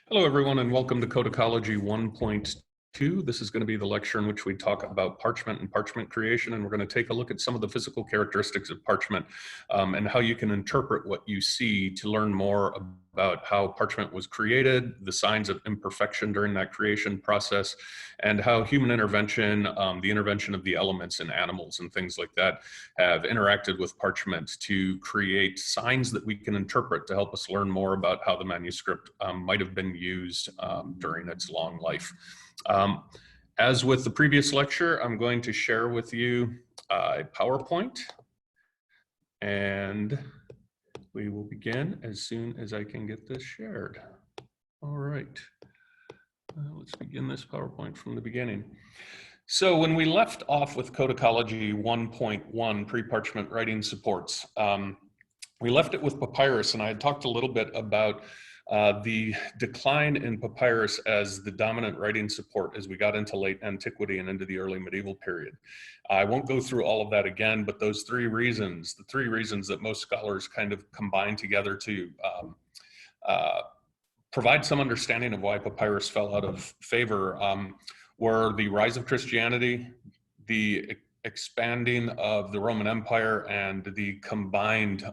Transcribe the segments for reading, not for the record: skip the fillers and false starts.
Hello, everyone, and welcome to Codicology 1.2. This is going to be the lecture in which we talk about parchment and parchment creation, and we're going to take a look at some of the physical characteristics of parchment and how you can interpret what you see to learn more about how parchment was created, the signs of imperfection during that creation process, and how human intervention, the intervention of the elements in animals and things like that, have interacted with parchment to create signs that we can interpret to help us learn more about how the manuscript might have been used during its long life. As with the previous lecture, I'm going to share with you a PowerPoint, and we will begin as soon as I can get this shared. All right, let's begin this PowerPoint from the beginning. So when we left off with Codicology 1.1, pre-parchment writing supports, we left it with papyrus, and I had talked a little bit about the decline in papyrus as the dominant writing support as we got into late antiquity and into the early medieval period. I won't go through all of that again, but those three reasons, the three reasons that most scholars kind of combine together to provide some understanding of why papyrus fell out of favor were the rise of Christianity, the expanding of the Roman Empire, and the combined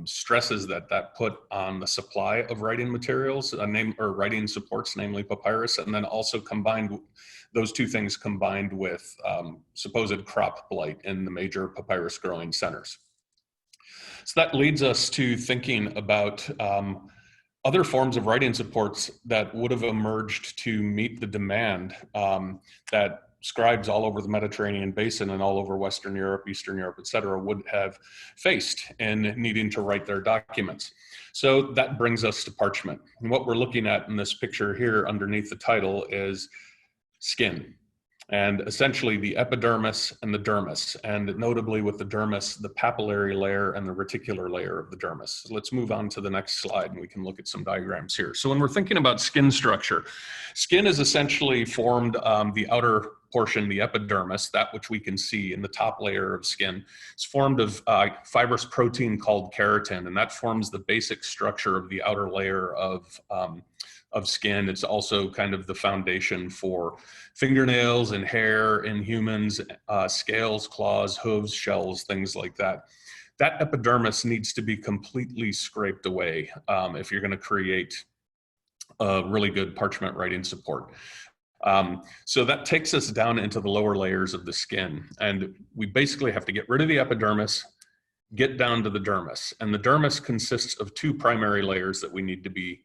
stresses that put on the supply of writing materials, writing supports, namely papyrus, and then also those two things combined with supposed crop blight in the major papyrus growing centers. So that leads us to thinking about other forms of writing supports that would have emerged to meet the demand that scribes all over the Mediterranean basin and all over Western Europe, Eastern Europe, et cetera, would have faced in needing to write their documents. So that brings us to parchment. And what we're looking at in this picture here underneath the title is skin, and essentially the epidermis and the dermis, and notably with the dermis, the papillary layer and the reticular layer of the dermis. So let's move on to the next slide and we can look at some diagrams here. So when we're thinking about skin structure, skin is essentially formed, the outer portion, the epidermis, that which we can see in the top layer of skin, is formed of fibrous protein called keratin, and that forms the basic structure of the outer layer of skin. It's also kind of the foundation for fingernails and hair in humans, scales, claws, hooves, shells, things like that. That epidermis needs to be completely scraped away if you're going to create a really good parchment writing support. So that takes us down into the lower layers of the skin, and we basically have to get rid of the epidermis, get down to the dermis. And the dermis consists of two primary layers that we need to be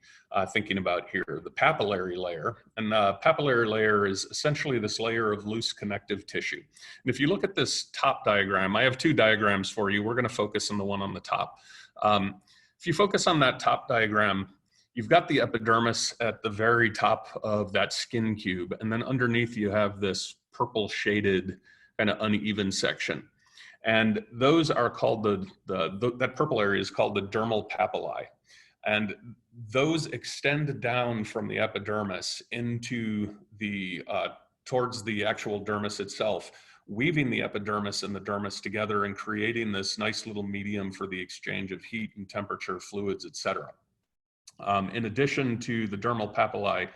thinking about here. The papillary layer, and the papillary layer is essentially this layer of loose connective tissue. And if you look at this top diagram, I have two diagrams for you. We're going to focus on the one on the top. If you focus on that top diagram, you've got the epidermis at the very top of that skin cube, and then underneath you have this purple shaded kind of uneven section. And those are called that purple area is called the dermal papillae. And those extend down from the epidermis into towards the actual dermis itself, weaving the epidermis and the dermis together and creating this nice little medium for the exchange of heat and temperature, fluids, etc. In addition to the dermal papillae,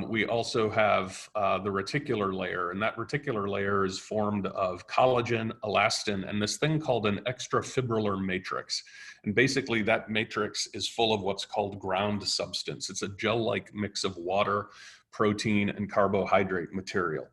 we also have the reticular layer, and that reticular layer is formed of collagen, elastin, and this thing called an extrafibrillar matrix. And basically that matrix is full of what's called ground substance. It's a gel-like mix of water, protein, and carbohydrate material.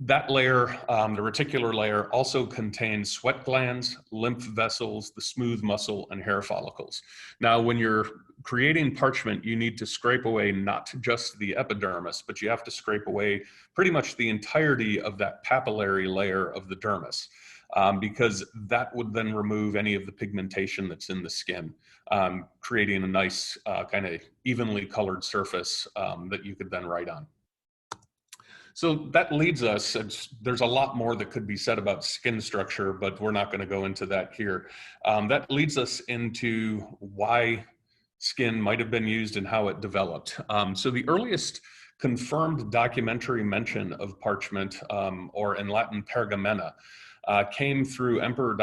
That layer, the reticular layer, also contains sweat glands, lymph vessels, the smooth muscle, and hair follicles. Now, when you're creating parchment, you need to scrape away not just the epidermis, but you have to scrape away pretty much the entirety of that papillary layer of the dermis, because that would then remove any of the pigmentation that's in the skin, creating a nice kind of evenly colored surface that you could then write on. So that leads us, there's a lot more that could be said about skin structure, but we're not going to go into that here. That leads us into why skin might have been used and how it developed. So the earliest confirmed documentary mention of parchment, or in Latin pergamena, came through Emperor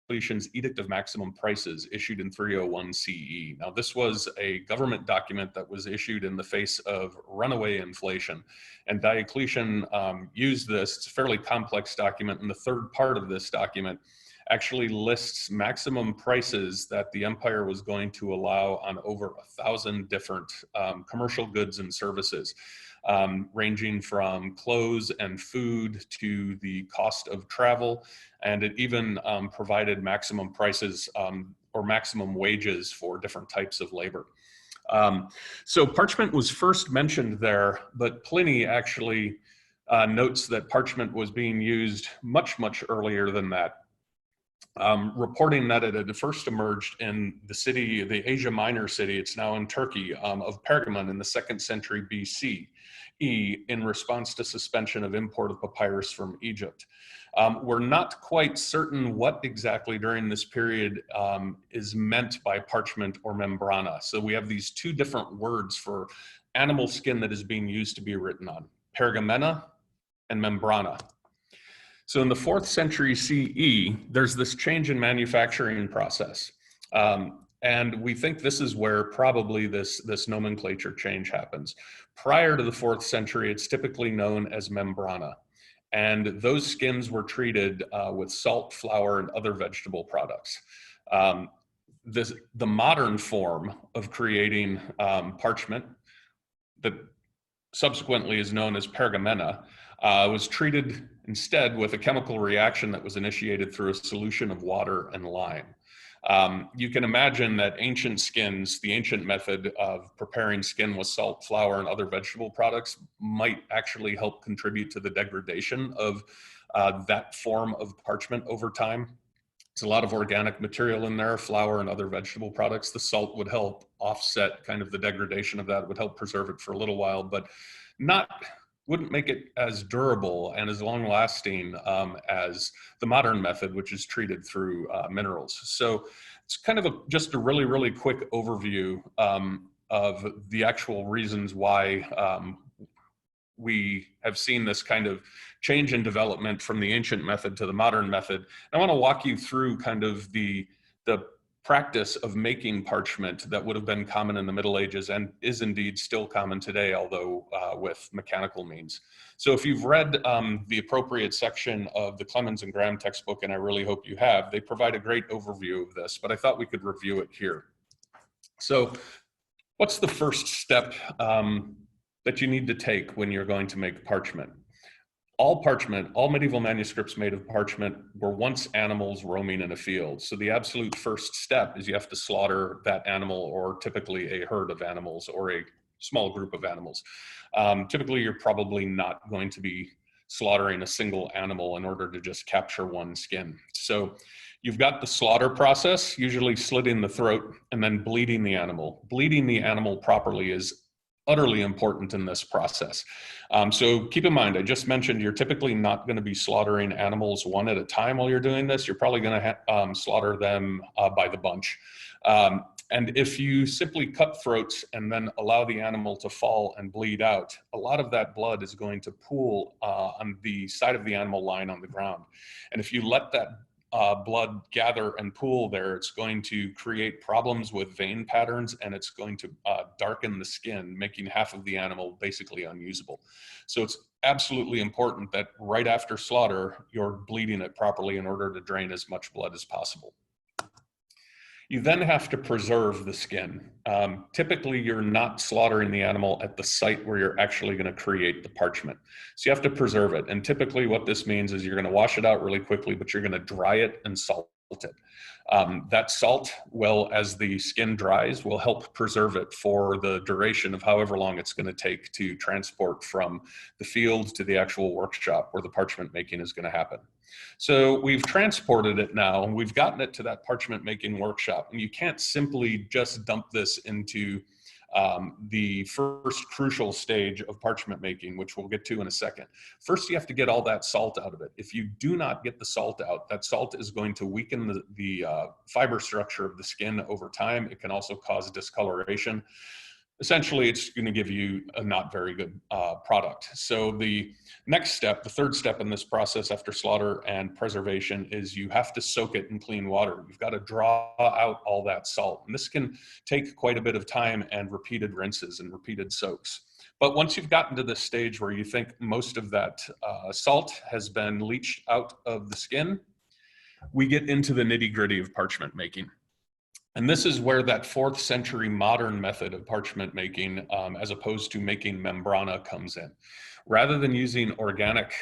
Diocletian's Edict of Maximum Prices, issued in 301 CE. Now, this was a government document that was issued in the face of runaway inflation, and Diocletian used this. It's a fairly complex document, and the third part of this document actually lists maximum prices that the empire was going to allow on over 1,000 different commercial goods and services, ranging from clothes and food to the cost of travel. And it even provided maximum prices or maximum wages for different types of labor. So parchment was first mentioned there, but Pliny actually notes that parchment was being used much, much earlier than that. Reporting that it had first emerged in the city, the Asia Minor city, it's now in Turkey, of Pergamon in the 2nd century BC, in response to suspension of import of papyrus from Egypt. We're not quite certain what exactly during this period is meant by parchment or membrana. So we have these two different words for animal skin that is being used to be written on: pergamena and membrana. So in the 4th century CE, there's this change in manufacturing process. And we think this is where probably this nomenclature change happens. Prior to the 4th century, it's typically known as membrana. And those skins were treated with salt, flour, and other vegetable products. The modern form of creating parchment that subsequently is known as pergamena was treated instead with a chemical reaction that was initiated through a solution of water and lime. You can imagine that ancient skins, the ancient method of preparing skin with salt, flour, and other vegetable products might actually help contribute to the degradation of that form of parchment over time. There's a lot of organic material in there, flour and other vegetable products. The salt would help offset kind of the degradation of that. It would help preserve it for a little while, but wouldn't make it as durable and as long lasting as the modern method, which is treated through minerals. So it's kind of just a really, really quick overview of the actual reasons why we have seen this kind of change in development from the ancient method to the modern method. I want to walk you through kind of the practice of making parchment that would have been common in the Middle Ages and is indeed still common today, although with mechanical means. So if you've read the appropriate section of the Clemens and Graham textbook, and I really hope you have, they provide a great overview of this, but I thought we could review it here. So what's the first step that you need to take when you're going to make parchment? All parchment, all medieval manuscripts made of parchment were once animals roaming in a field. So the absolute first step is you have to slaughter that animal, or typically a herd of animals or a small group of animals. Typically, you're probably not going to be slaughtering a single animal in order to just capture one skin. So you've got the slaughter process, usually slitting the throat and then bleeding the animal. Bleeding the animal properly is utterly important in this process. So keep in mind, I just mentioned you're typically not going to be slaughtering animals one at a time while you're doing this. You're probably going to slaughter them by the bunch. And if you simply cut throats and then allow the animal to fall and bleed out, a lot of that blood is going to pool on the side of the animal lying on the ground. And if you let that blood gather and pool there, it's going to create problems with vein patterns, and it's going to darken the skin, making half of the animal basically unusable. So it's absolutely important that right after slaughter, you're bleeding it properly in order to drain as much blood as possible. You then have to preserve the skin. Typically, you're not slaughtering the animal at the site where you're actually going to create the parchment. So you have to preserve it. And typically what this means is you're going to wash it out really quickly, but you're going to dry it and salt it. That salt, well, as the skin dries, will help preserve it for the duration of however long it's going to take to transport from the field to the actual workshop where the parchment making is going to happen. So we've transported it now, and we've gotten it to that parchment making workshop, and you can't simply just dump this into the first crucial stage of parchment making, which we'll get to in a second. First, you have to get all that salt out of it. If you do not get the salt out, that salt is going to weaken the fiber structure of the skin over time. It can also cause discoloration. essentially it's going to give you a not very good product. So the next step, the third step in this process after slaughter and preservation, is you have to soak it in clean water. You've got to draw out all that salt. And this can take quite a bit of time and repeated rinses and repeated soaks. But once you've gotten to this stage where you think most of that salt has been leached out of the skin, we get into the nitty-gritty of parchment making. And this is where that 4th century modern method of parchment making, as opposed to making membrana, comes in. Rather than using organic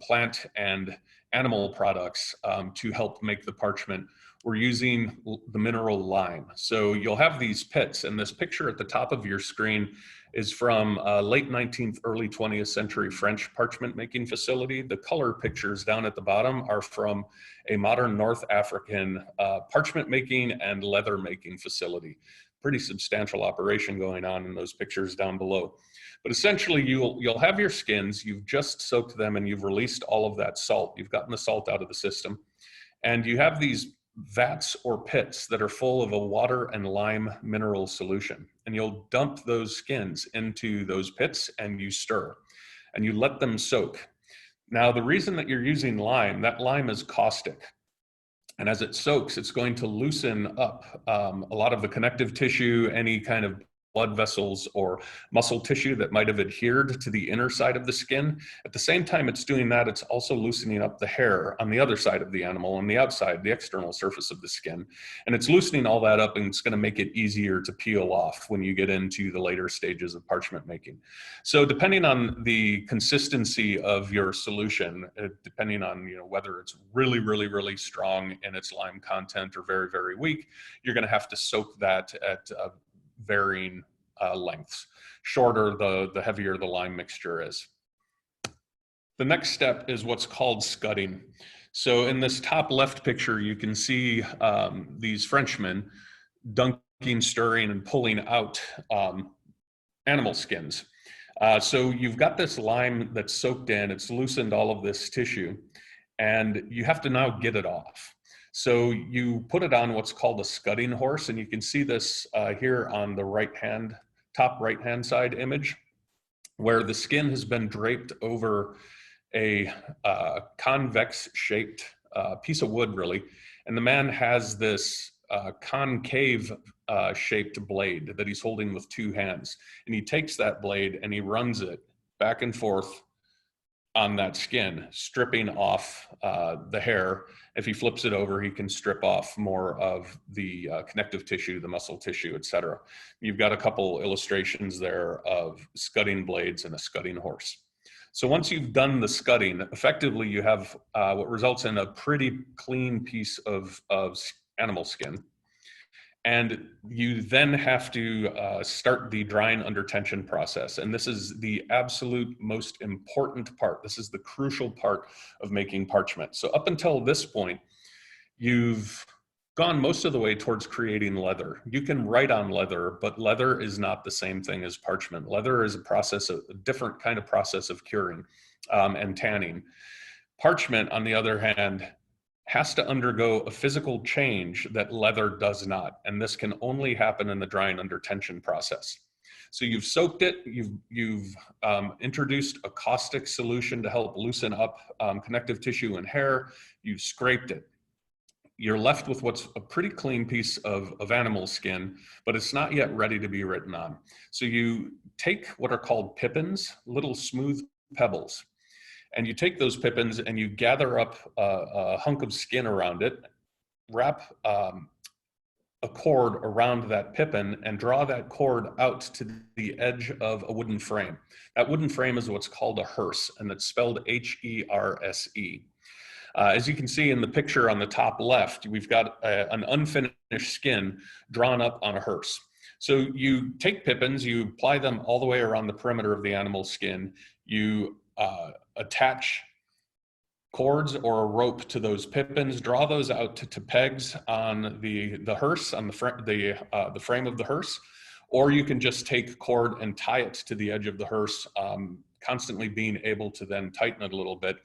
plant and animal products to help make the parchment, we're using the mineral lime. So you'll have these pits, and this picture at the top of your screen is from late 19th, early 20th century French parchment making facility. The color pictures down at the bottom are from a modern North African parchment making and leather making facility. Pretty substantial operation going on in those pictures down below. But essentially you'll have your skins, you've just soaked them and you've released all of that salt. You've gotten the salt out of the system. And you have these vats or pits that are full of a water and lime mineral solution. And you'll dump those skins into those pits and you stir and you let them soak. Now, the reason that you're using lime, that lime is caustic. And as it soaks, it's going to loosen up a lot of the connective tissue, any kind of blood vessels or muscle tissue that might have adhered to the inner side of the skin. At the same time it's doing that, it's also loosening up the hair on the other side of the animal, on the outside, the external surface of the skin. And it's loosening all that up, and it's going to make it easier to peel off when you get into the later stages of parchment making. So depending on the consistency of your solution, depending on whether it's really, really, really strong in its lime content or very, very weak, you're going to have to soak that at varying lengths. Shorter, the heavier the lime mixture is. The next step is what's called scudding. So in this top left picture, you can see these Frenchmen dunking, stirring, and pulling out animal skins. So you've got this lime that's soaked in, it's loosened all of this tissue, and you have to now get it off. So you put it on what's called a scudding horse, and you can see this here on the top right-hand side image, where the skin has been draped over a convex-shaped piece of wood, really, and the man has this concave shaped blade that he's holding with 2 hands, and he takes that blade and he runs it back and forth on that skin, stripping off the hair. If he flips it over, he can strip off more of the connective tissue, the muscle tissue, etc. You've got a couple illustrations there of scudding blades and a scudding horse. So once you've done the scudding, effectively you have what results in a pretty clean piece of animal skin. And you then have to start the drying under tension process. And this is the absolute most important part. This is the crucial part of making parchment. So up until this point, you've gone most of the way towards creating leather. You can write on leather, but leather is not the same thing as parchment. Leather is a different kind of process of curing and tanning. Parchment, on the other hand, has to undergo a physical change that leather does not. And this can only happen in the drying under tension process. So you've soaked it, you've introduced a caustic solution to help loosen up connective tissue and hair, you've scraped it. You're left with what's a pretty clean piece of animal skin, but it's not yet ready to be written on. So you take what are called pippins, little smooth pebbles, and you take those pippins and you gather up a hunk of skin around it, wrap a cord around that pippin and draw that cord out to the edge of a wooden frame. That wooden frame is what's called a hearse, and it's spelled H-E-R-S-E. As you can see in the picture on the top left, we've got an unfinished skin drawn up on a hearse. So you take pippins, you apply them all the way around the perimeter of the animal skin, you attach cords or a rope to those pippins, draw those out to pegs on the hearse, on the frame of the hearse, or you can just take cord and tie it to the edge of the hearse, constantly being able to then tighten it a little bit.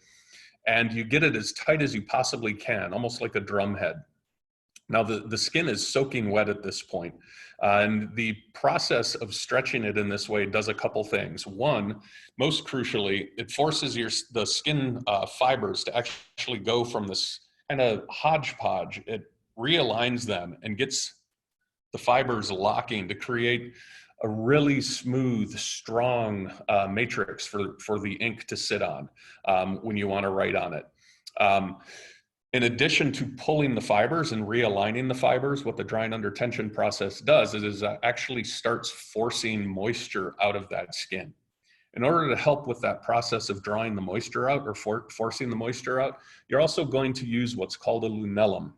And you get it as tight as you possibly can, almost like a drum head. Now the skin is soaking wet at this point. And the process of stretching it in this way does a couple things. One, most crucially, it forces the skin fibers to actually go from this kind of hodgepodge. It realigns them and gets the fibers locking to create a really smooth, strong matrix for the ink to sit on when you want to write on it. In addition to pulling the fibers and realigning the fibers, what the drying under tension process does is it actually starts forcing moisture out of that skin. In order to help with that process of drawing the moisture out or forcing the moisture out, you're also going to use what's called a lunellum,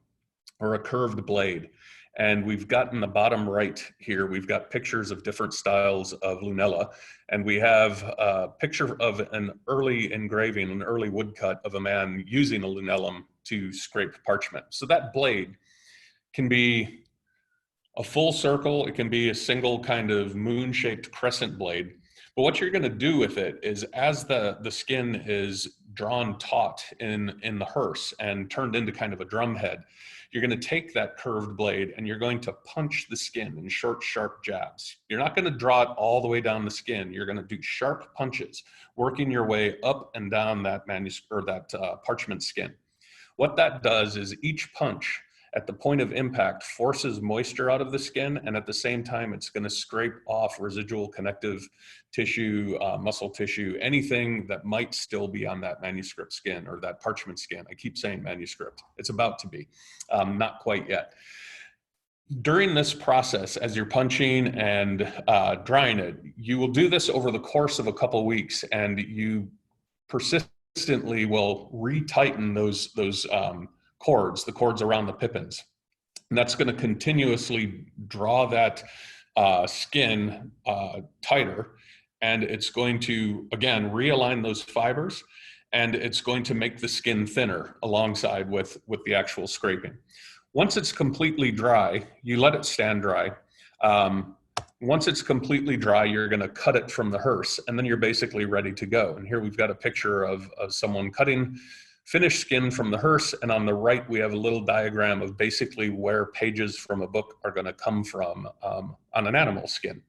or a curved blade. And we've got in the bottom right here, we've got pictures of different styles of lunella. And we have a picture of an early engraving, an early woodcut of a man using a lunellum to scrape parchment. So that blade can be a full circle, it can be a single kind of moon-shaped crescent blade. But what you're going to do with it is, as the skin is drawn taut in the hearse and turned into kind of a drum head, you're going to take that curved blade and you're going to punch the skin in short, sharp jabs. You're not going to draw it all the way down the skin. You're going to do sharp punches, working your way up and down that parchment skin. What that does is each punch at the point of impact forces moisture out of the skin, and at the same time, it's going to scrape off residual connective tissue, muscle tissue, anything that might still be on that manuscript skin or that parchment skin. I keep saying manuscript. It's about to be, not quite yet. During this process, as you're punching and drying it, you will do this over the course of a couple of weeks, and you persistently will retighten those cords, the cords around the pippins. And that's going to continuously draw that skin tighter. And it's going to, again, realign those fibers, and it's going to make the skin thinner alongside with the actual scraping. Once it's completely dry, you let it stand dry. Once it's completely dry, you're going to cut it from the hearse, and then you're basically ready to go. And here we've got a picture of someone cutting finished skin from the hearse, and on the right we have a little diagram of basically where pages from a book are going to come from on an animal skin.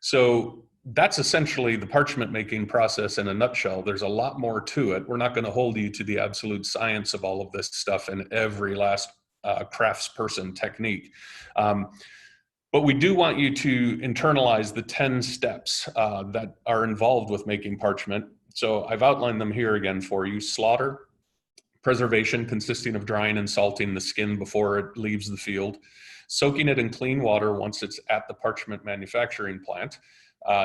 So that's essentially the parchment making process in a nutshell. There's a lot more to it. We're not going to hold you to the absolute science of all of this stuff and every last craftsperson technique. But we do want you to internalize the 10 steps that are involved with making parchment. So I've outlined them here again for you. Slaughter, preservation consisting of drying and salting the skin before it leaves the field, soaking it in clean water once it's at the parchment manufacturing plant,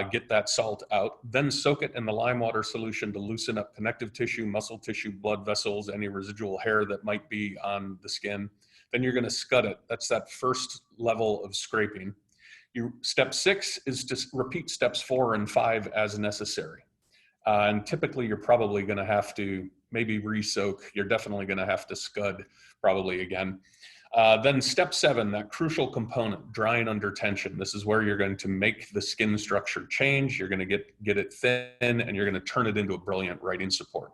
get that salt out, then soak it in the lime water solution to loosen up connective tissue, muscle tissue, blood vessels, any residual hair that might be on the skin. Then you're going to scud it. That's that first level of scraping. Step 6 is to repeat steps 4 and 5 as necessary. And typically you're probably going to have to maybe re-soak. You're definitely going to have to scud probably again. Then step 7, that crucial component, drying under tension. This is where you're going to make the skin structure change. You're going to get it thin, and you're going to turn it into a brilliant writing support.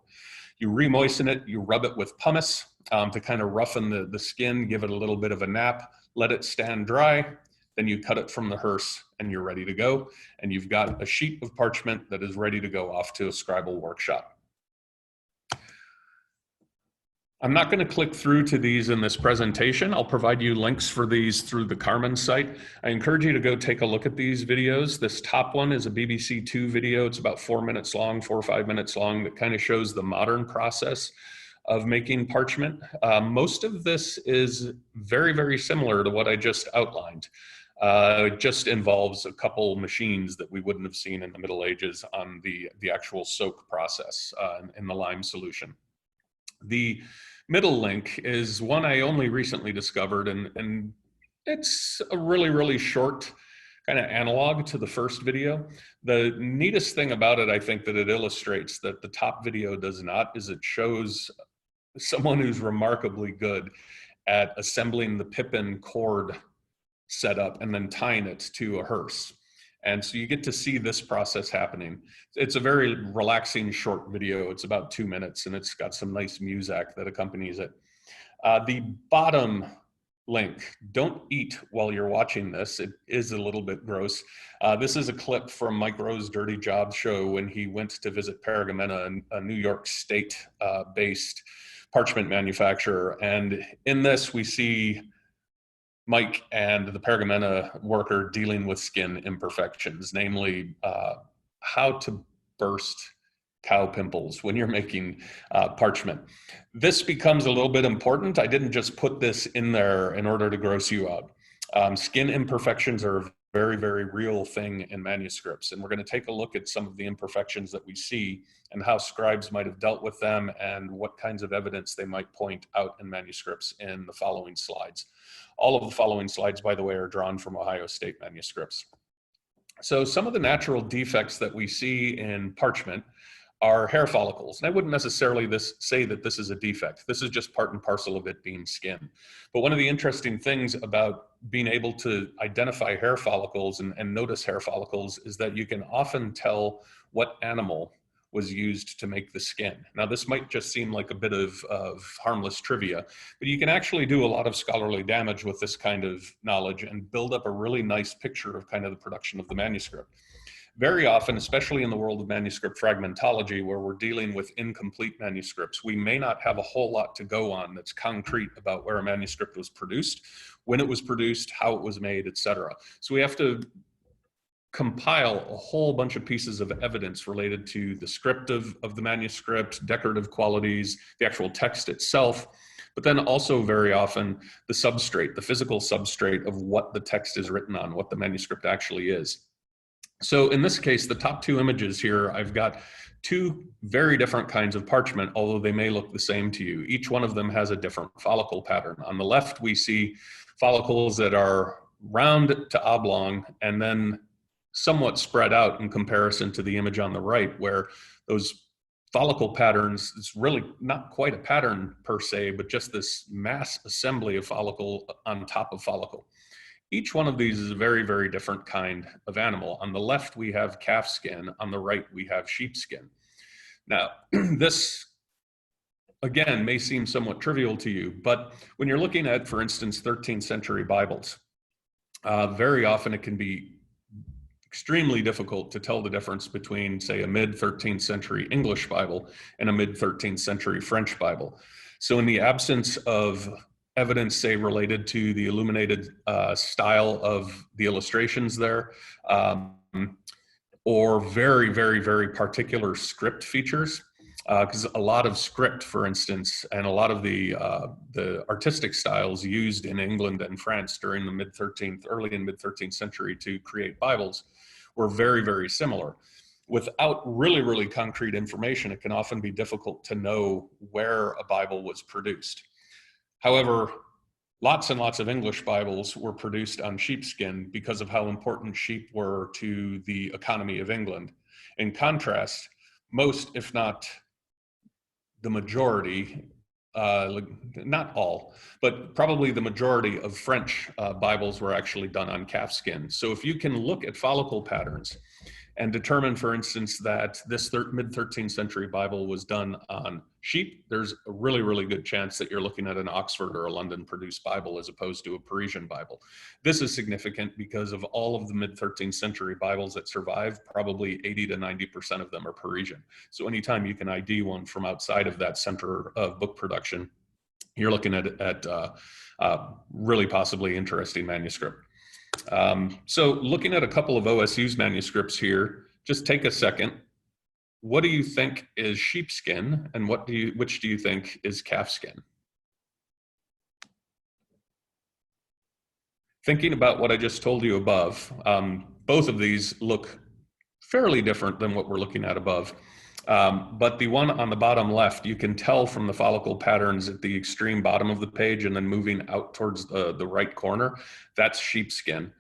You re-moisten it, you rub it with pumice to kind of roughen the skin, give it a little bit of a nap, let it stand dry. Then you cut it from the hearse and you're ready to go. And you've got a sheet of parchment that is ready to go off to a scribal workshop. I'm not going to click through to these in this presentation. I'll provide you links for these through the Carmen site. I encourage you to go take a look at these videos. This top one is a BBC 2 video. It's about 4 minutes long, 4 or 5 minutes long, that kind of shows the modern process of making parchment. Most of this is very, very similar to what I just outlined. It just involves a couple machines that we wouldn't have seen in the Middle Ages on the actual soak process in the lime solution. The middle link is one I only recently discovered, and it's a really, really short kind of analog to the first video. The neatest thing about it, I think, that it illustrates that the top video does not, is it shows someone who's remarkably good at assembling the pippin cord setup and then tying it to a hearse. And so you get to see this process happening. It's a very relaxing short video. It's about 2 minutes, and it's got some nice music that accompanies it. The bottom link. Don't eat while you're watching this. It is a little bit gross. This is a clip from Mike Rowe's Dirty Jobs show when he went to visit Paragamena, a New York State based parchment manufacturer. And in this, we see Mike and the Paragamena worker dealing with skin imperfections, namely how to burst cow pimples when you're making parchment. This becomes a little bit important. I didn't just put this in there in order to gross you out. Skin imperfections are a very, very real thing in manuscripts. And we're going to take a look at some of the imperfections that we see and how scribes might have dealt with them and what kinds of evidence they might point out in manuscripts in the following slides. All of the following slides, by the way, are drawn from Ohio State manuscripts. So some of the natural defects that we see in parchment are hair follicles. And I wouldn't necessarily say that this is a defect. This is just part and parcel of it being skin. But one of the interesting things about being able to identify hair follicles and notice hair follicles is that you can often tell what animal was used to make the skin. Now, this might just seem like a bit of harmless trivia, but you can actually do a lot of scholarly damage with this kind of knowledge and build up a really nice picture of kind of the production of the manuscript. Very often, especially in the world of manuscript fragmentology, where we're dealing with incomplete manuscripts, we may not have a whole lot to go on that's concrete about where a manuscript was produced, when it was produced, how it was made, etc. So we have to compile a whole bunch of pieces of evidence related to the script of the manuscript, decorative qualities, the actual text itself, but then also very often the substrate, the physical substrate of what the text is written on, what the manuscript actually is. So in this case, the top two images here, I've got two very different kinds of parchment, although they may look the same to you. Each one of them has a different follicle pattern. On the left, we see follicles that are round to oblong and then somewhat spread out in comparison to the image on the right, where those follicle patterns, it's really not quite a pattern per se, but just this mass assembly of follicle on top of follicle. Each one of these is a very, very different kind of animal. On the left, we have calf skin. On the right, we have sheep skin. Now, this, again, may seem somewhat trivial to you, but when you're looking at, for instance, 13th century Bibles, very often it can be extremely difficult to tell the difference between, say, a mid-13th century English Bible and a mid-13th century French Bible. So in the absence of evidence, say, related to the illuminated style of the illustrations there, or very, very, very particular script features, because a lot of script, for instance, and a lot of the artistic styles used in England and France during the early and mid-13th century to create Bibles were very, very similar. Without really, really concrete information, it can often be difficult to know where a Bible was produced. However, lots and lots of English Bibles were produced on sheepskin because of how important sheep were to the economy of England. In contrast, most, if not the majority, not all, but probably the majority of French Bibles were actually done on calfskin. So if you can look at follicle patterns and determine, for instance, that this mid-13th century Bible was done on sheep, there's a really, really good chance that you're looking at an Oxford or a London-produced Bible as opposed to a Parisian Bible. This is significant because of all of the mid-13th century Bibles that survive, probably 80 to 90% of them are Parisian. So anytime you can ID one from outside of that center of book production, you're looking at really possibly interesting manuscript. So looking at a couple of OSU's manuscripts here, just take a second. What do you think is sheepskin and which do you think is calfskin? Thinking about what I just told you above, both of these look fairly different than what we're looking at above. But the one on the bottom left, you can tell from the follicle patterns at the extreme bottom of the page and then moving out towards the right corner, that's sheepskin.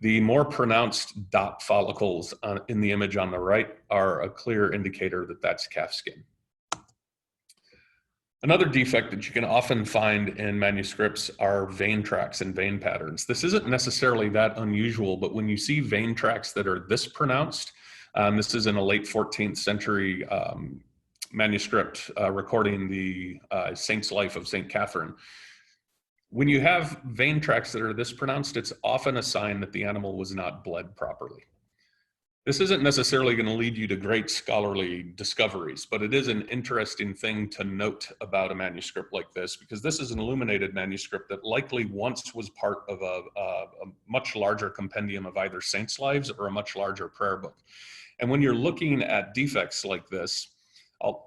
The more pronounced dot follicles in the image on the right are a clear indicator that that's calfskin. Another defect that you can often find in manuscripts are vein tracks and vein patterns. This isn't necessarily that unusual, but when you see vein tracks that are this pronounced, this is in a late 14th century manuscript recording the saint's life of St. Catherine. When you have vein tracts that are this pronounced, it's often a sign that the animal was not bled properly. This isn't necessarily going to lead you to great scholarly discoveries, but it is an interesting thing to note about a manuscript like this, because this is an illuminated manuscript that likely once was part of a much larger compendium of either saints' lives or a much larger prayer book. And when you're looking at defects like this,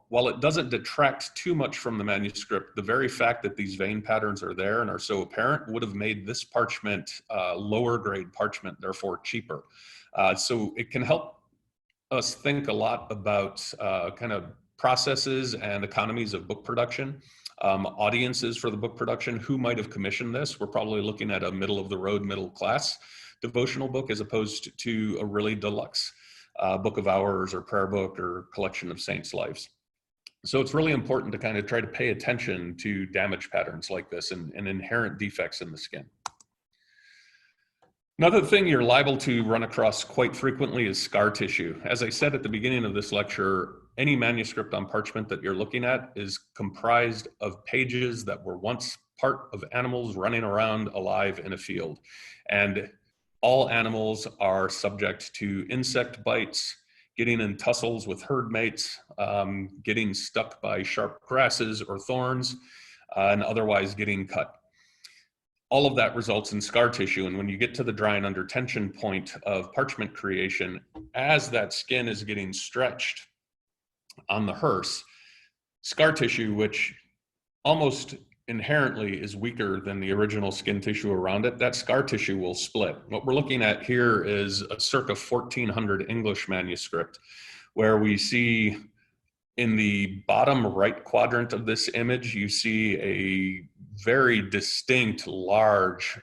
while it doesn't detract too much from the manuscript, the very fact that these vein patterns are there and are so apparent would have made this parchment lower grade parchment, therefore cheaper. So it can help us think a lot about kind of processes and economies of book production, audiences for the book production, who might have commissioned this. We're probably looking at a middle of the road, middle class devotional book as opposed to a really deluxe book of hours or prayer book or collection of saints' lives. So it's really important to kind of try to pay attention to damage patterns like this and inherent defects in the skin. Another thing you're liable to run across quite frequently is scar tissue. As I said at the beginning of this lecture, any manuscript on parchment that you're looking at is comprised of pages that were once part of animals running around alive in a field. And all animals are subject to insect bites, getting in tussles with herd mates, getting stuck by sharp grasses or thorns, and otherwise getting cut. All of that results in scar tissue. And when you get to the drying under tension point of parchment creation, as that skin is getting stretched on the hearse, scar tissue, which almost inherently is weaker than the original skin tissue around it, that scar tissue will split. What we're looking at here is a circa 1400 English manuscript, where we see in the bottom right quadrant of this image, you see a very distinct, large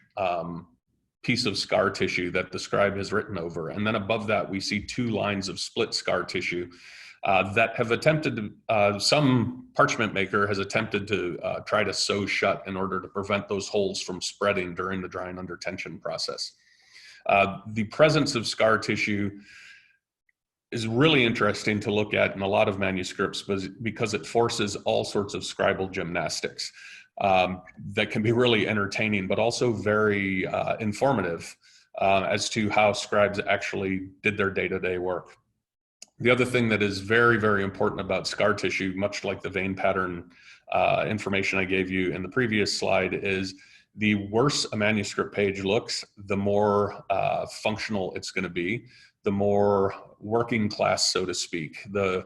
piece of scar tissue that the scribe has written over. And then above that, we see two lines of split scar tissue that have attempted to, some parchment maker has attempted to try to sew shut in order to prevent those holes from spreading during the drying under tension process. The presence of scar tissue is really interesting to look at in a lot of manuscripts because it forces all sorts of scribal gymnastics that can be really entertaining, but also very informative as to how scribes actually did their day-to-day work. The other thing that is very, very important about scar tissue, much like the vein pattern information I gave you in the previous slide, is the worse a manuscript page looks, the more functional it's going to be, the more working class, so to speak, the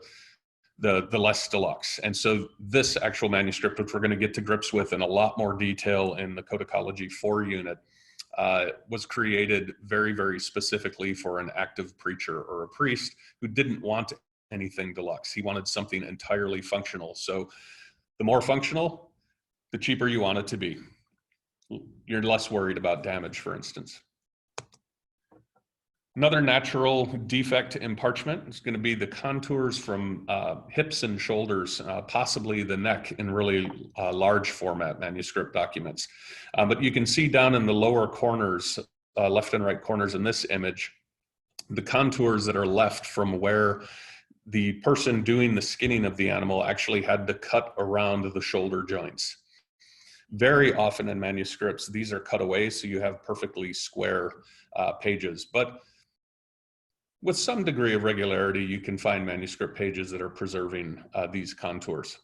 less deluxe. And so this actual manuscript, which we're going to get to grips with in a lot more detail in the Codicology 4 unit, was created very, very specifically for an active preacher or a priest who didn't want anything deluxe. He wanted something entirely functional. So the more functional, the cheaper you want it to be. You're less worried about damage, for instance. Another natural defect in parchment is going to be the contours from hips and shoulders, possibly the neck in really large format manuscript documents. But you can see down in the lower corners, left and right corners in this image, the contours that are left from where the person doing the skinning of the animal actually had to cut around the shoulder joints. Very often in manuscripts, these are cut away, so you have perfectly square pages. But with some degree of regularity, you can find manuscript pages that are preserving these contours.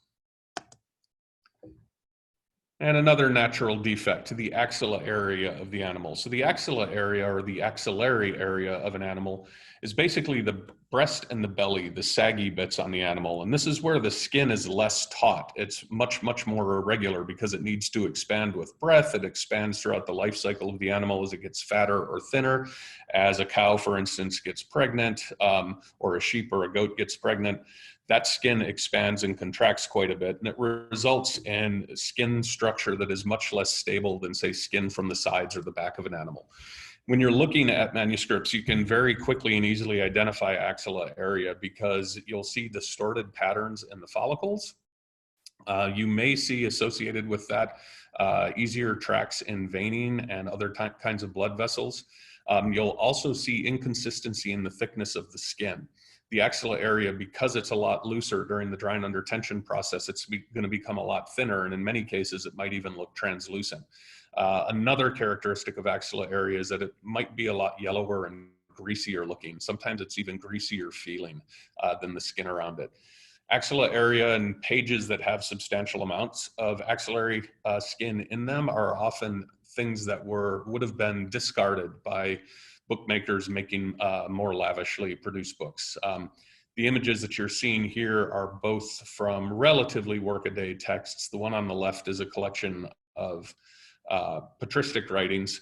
And another natural defect, the axilla area of the animal. So the axilla area, or the axillary area of an animal, is basically the breast and the belly, the saggy bits on the animal. And this is where the skin is less taut. It's much, much more irregular because it needs to expand with breath. It expands throughout the life cycle of the animal as it gets fatter or thinner. As a cow, for instance, gets pregnant, or a sheep or a goat gets pregnant, that skin expands and contracts quite a bit, and it results in skin structure that is much less stable than, say, skin from the sides or the back of an animal. When you're looking at manuscripts, you can very quickly and easily identify axilla area because you'll see distorted patterns in the follicles. You may see associated with that easier tracks in veining and other kinds of blood vessels. You'll also see inconsistency in the thickness of the skin. The axilla area, because it's a lot looser during the drying under tension process, it's going to become a lot thinner, and in many cases, it might even look translucent. Another characteristic of axilla area is that it might be a lot yellower and greasier looking. Sometimes it's even greasier feeling than the skin around it. Axilla area and pages that have substantial amounts of axillary skin in them are often things that would have been discarded by bookmakers making more lavishly produced books. The images that you're seeing here are both from relatively workaday texts. The one on the left is a collection of patristic writings,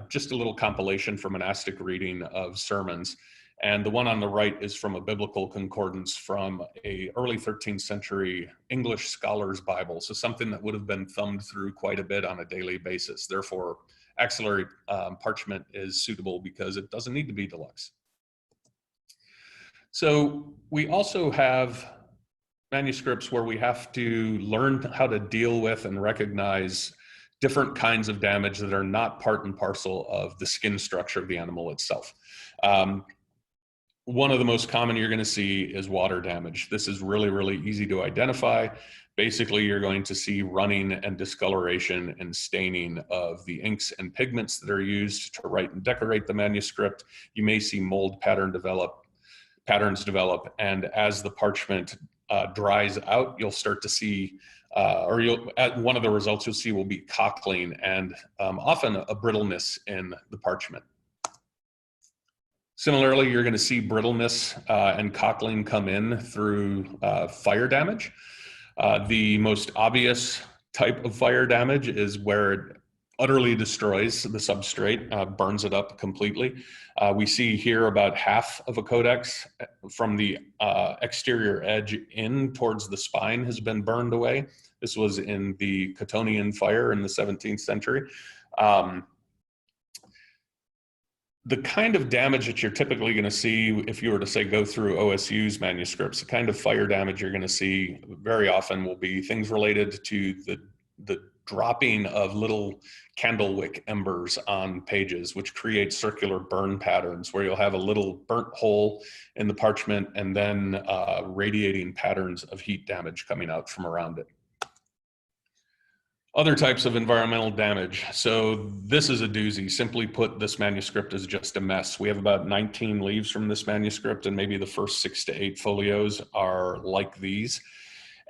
just a little compilation for monastic reading of sermons. And the one on the right is from a biblical concordance from a early 13th century English scholar's Bible. So something that would have been thumbed through quite a bit on a daily basis. Therefore, axillary parchment is suitable because it doesn't need to be deluxe. So we also have manuscripts where we have to learn how to deal with and recognize different kinds of damage that are not part and parcel of the skin structure of the animal itself. One of the most common you're going to see is water damage. This is really, really easy to identify. Basically, you're going to see running and discoloration and staining of the inks and pigments that are used to write and decorate the manuscript. You may see mold patterns develop, and as the parchment dries out, you'll start to see, one of the results you'll see will be cockling and often a brittleness in the parchment. Similarly, you're going to see brittleness and cockling come in through fire damage. The most obvious type of fire damage is where it utterly destroys the substrate, burns it up completely. We see here about half of a codex from the exterior edge in towards the spine has been burned away. This was in the Cottonian fire in the 17th century. The kind of damage that you're typically going to see if you were to say go through OSU's manuscripts, the kind of fire damage you're going to see very often will be things related to the dropping of little candlewick embers on pages, which create circular burn patterns where you'll have a little burnt hole in the parchment and then radiating patterns of heat damage coming out from around it. Other types of environmental damage. So this is a doozy. Simply put, this manuscript is just a mess. We have about 19 leaves from this manuscript, and maybe the first 6 to 8 folios are like these.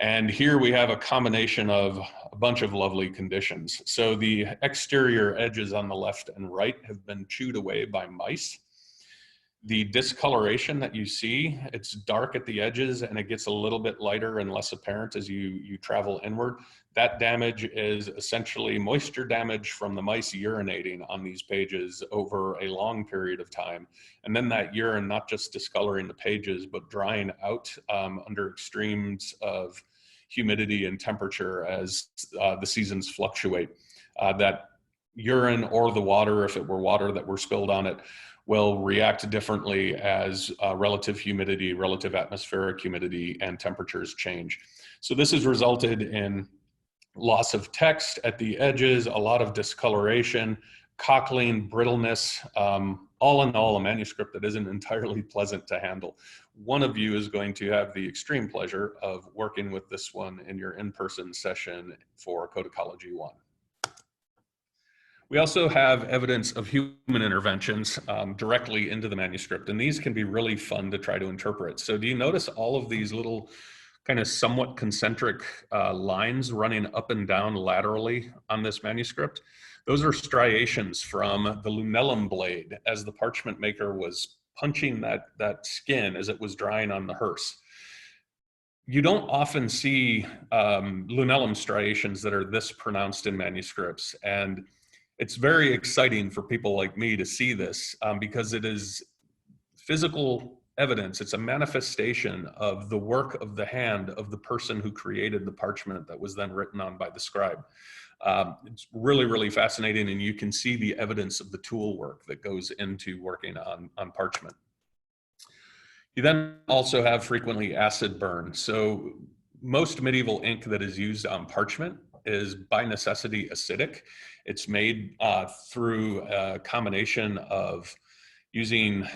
And here we have a combination of a bunch of lovely conditions. So the exterior edges on the left and right have been chewed away by mice. The discoloration that you see, it's dark at the edges and it gets a little bit lighter and less apparent as you travel inward. That damage is essentially moisture damage from the mice urinating on these pages over a long period of time. And then that urine not just discoloring the pages, but drying out under extremes of humidity and temperature as the seasons fluctuate. That urine or the water, if it were water that were spilled on it, will react differently as relative humidity, relative atmospheric humidity, and temperatures change. So this has resulted in loss of text at the edges, a lot of discoloration, cockling, brittleness, all in all, a manuscript that isn't entirely pleasant to handle. One of you is going to have the extreme pleasure of working with this one in your in-person session for Codicology 1. We also have evidence of human interventions directly into the manuscript, and these can be really fun to try to interpret. So do you notice all of these little kind of somewhat concentric lines running up and down laterally on this manuscript? Those are striations from the lunellum blade as the parchment maker was punching that skin as it was drying on the hearse. You don't often see lunellum striations that are this pronounced in manuscripts, and it's very exciting for people like me to see this because it is physical evidence. It's a manifestation of the work of the hand of the person who created the parchment that was then written on by the scribe. It's really, really fascinating, and you can see the evidence of the tool work that goes into working on parchment. You then also have frequently acid burn. So most medieval ink that is used on parchment is by necessity acidic. It's made through a combination of using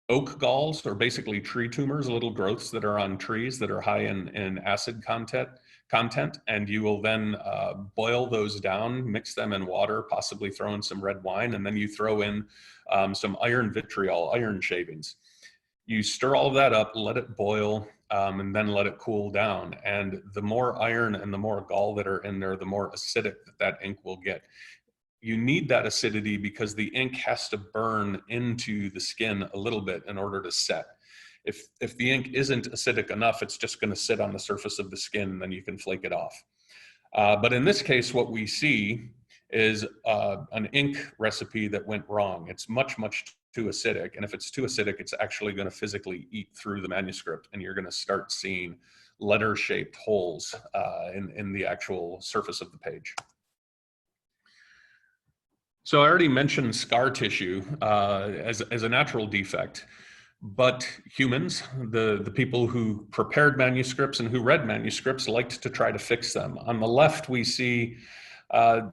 oak galls, or basically tree tumors, little growths that are on trees that are high in acid content, content, and you will then boil those down, mix them in water, possibly throw in some red wine, and then you throw in some iron vitriol, iron shavings. You stir all of that up, let it boil, and then let it cool down. And the more iron and the more gall that are in there, the more acidic that ink will get. You need that acidity because the ink has to burn into the skin a little bit in order to set. If the ink isn't acidic enough, it's just going to sit on the surface of the skin, and then you can flake it off. But in this case, what we see is an ink recipe that went wrong. It's much, much too acidic. And if it's too acidic, it's actually going to physically eat through the manuscript, and you're going to start seeing letter-shaped holes in the actual surface of the page. So I already mentioned scar tissue as a natural defect. But humans, the people who prepared manuscripts and who read manuscripts, liked to try to fix them. On the left, we see,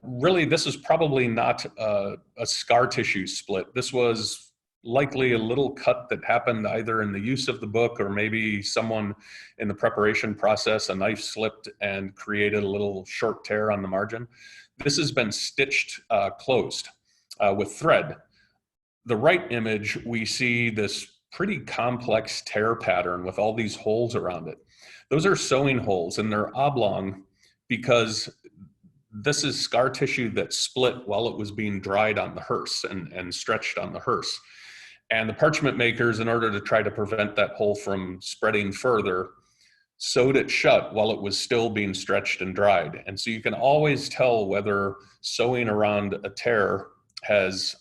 really, this is probably not a scar tissue split. This was likely a little cut that happened either in the use of the book, or maybe someone in the preparation process, a knife slipped and created a little short tear on the margin. This has been stitched closed with thread. The right image, we see this pretty complex tear pattern with all these holes around it. Those are sewing holes, and they're oblong because this is scar tissue that split while it was being dried on the hearse and stretched on the hearse. And the parchment makers, in order to try to prevent that hole from spreading further, sewed it shut while it was still being stretched and dried. And so you can always tell whether sewing around a tear has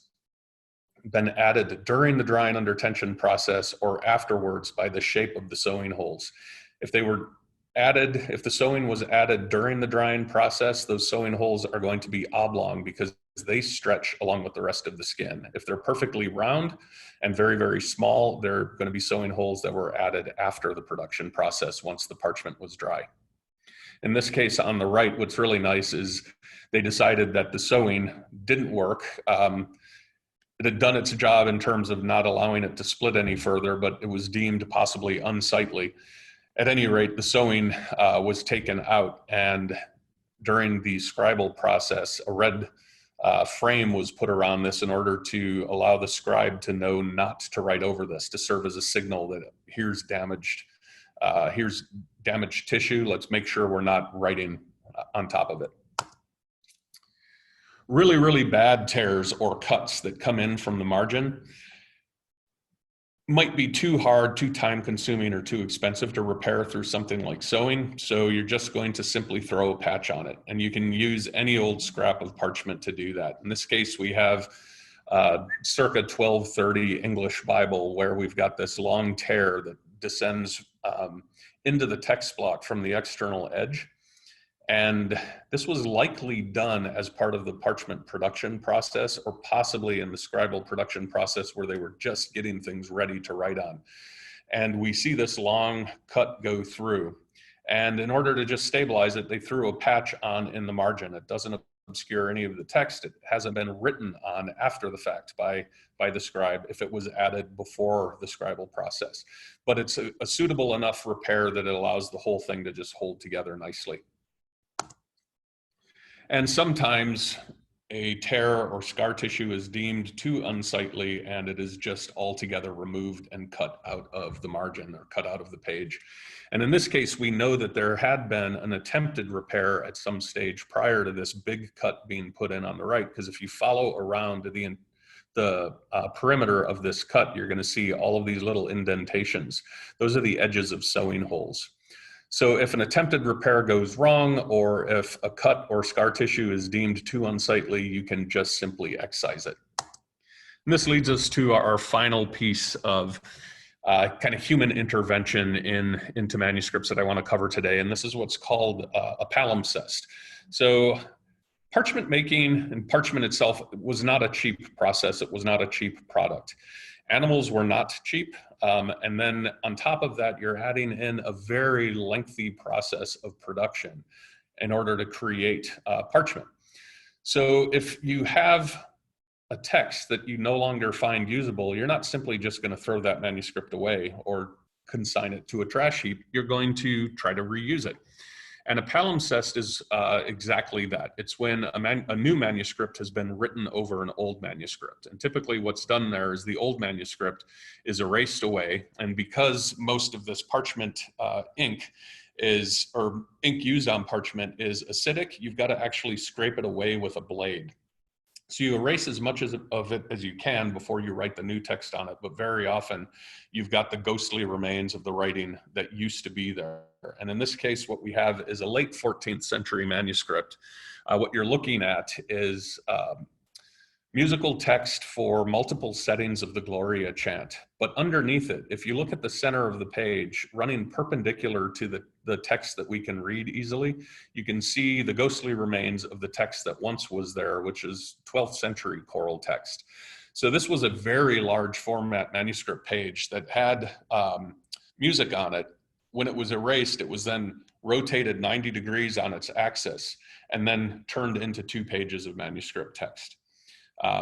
been added during the drying under tension process or afterwards by the shape of the sewing holes. If they were added, if the sewing was added during the drying process, those sewing holes are going to be oblong because they stretch along with the rest of the skin. If they're perfectly round and very, very small, they're going to be sewing holes that were added after the production process once the parchment was dry. In this case on the right, what's really nice is they decided that the sewing didn't work. It had done its job in terms of not allowing it to split any further, but it was deemed possibly unsightly. At any rate, the sewing was taken out, and during the scribal process, a red frame was put around this in order to allow the scribe to know not to write over this, to serve as a signal that here's damaged tissue. Let's make sure we're not writing on top of it. Really, really bad tears or cuts that come in from the margin might be too hard, too time consuming, or too expensive to repair through something like sewing. So you're just going to simply throw a patch on it. And you can use any old scrap of parchment to do that. In this case, we have circa 1230 English Bible, where we've got this long tear that descends into the text block from the external edge. And this was likely done as part of the parchment production process, or possibly in the scribal production process where they were just getting things ready to write on. And we see this long cut go through. And in order to just stabilize it, they threw a patch on in the margin. It doesn't obscure any of the text. It hasn't been written on after the fact by the scribe if it was added before the scribal process. But it's a suitable enough repair that it allows the whole thing to just hold together nicely. And sometimes a tear or scar tissue is deemed too unsightly, and it is just altogether removed and cut out of the margin or cut out of the page. And in this case, we know that there had been an attempted repair at some stage prior to this big cut being put in on the right, because if you follow around the perimeter of this cut, you're going to see all of these little indentations. Those are the edges of sewing holes. So if an attempted repair goes wrong, or if a cut or scar tissue is deemed too unsightly, you can just simply excise it. And this leads us to our final piece of kind of human intervention into manuscripts that I want to cover today. And this is what's called a palimpsest. So parchment making and parchment itself was not a cheap process. It was not a cheap product. Animals were not cheap. And then on top of that, you're adding in a very lengthy process of production in order to create parchment. So if you have a text that you no longer find usable, you're not simply just going to throw that manuscript away or consign it to a trash heap. You're going to try to reuse it. And a palimpsest is exactly that. It's when a new manuscript has been written over an old manuscript. And typically what's done there is the old manuscript is erased away. And because most of this parchment ink or ink used on parchment is acidic, you've got to actually scrape it away with a blade. So you erase as much of it as you can before you write the new text on it, but very often you've got the ghostly remains of the writing that used to be there. And in this case, what we have is a late 14th century manuscript. What you're looking at is musical text for multiple settings of the Gloria chant. But underneath it, if you look at the center of the page, running perpendicular to the text that we can read easily, you can see the ghostly remains of the text that once was there, which is 12th century choral text. So this was a very large format manuscript page that had music on it. When it was erased, it was then rotated 90 degrees on its axis and then turned into 2 pages of manuscript text.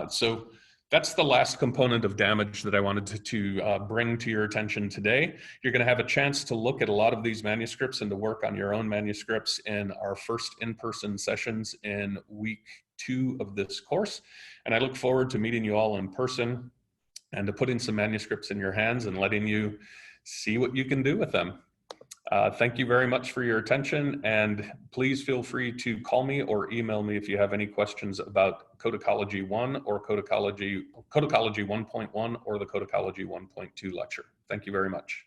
So that's the last component of damage that I wanted to bring to your attention today. You're going to have a chance to look at a lot of these manuscripts and to work on your own manuscripts in our first in-person sessions in week 2 of this course. And I look forward to meeting you all in person and to putting some manuscripts in your hands and letting you see what you can do with them. Thank you very much for your attention, and please feel free to call me or email me if you have any questions about Codicology 1 or Codicology 1.1 or the Codicology 1.2 lecture. Thank you very much.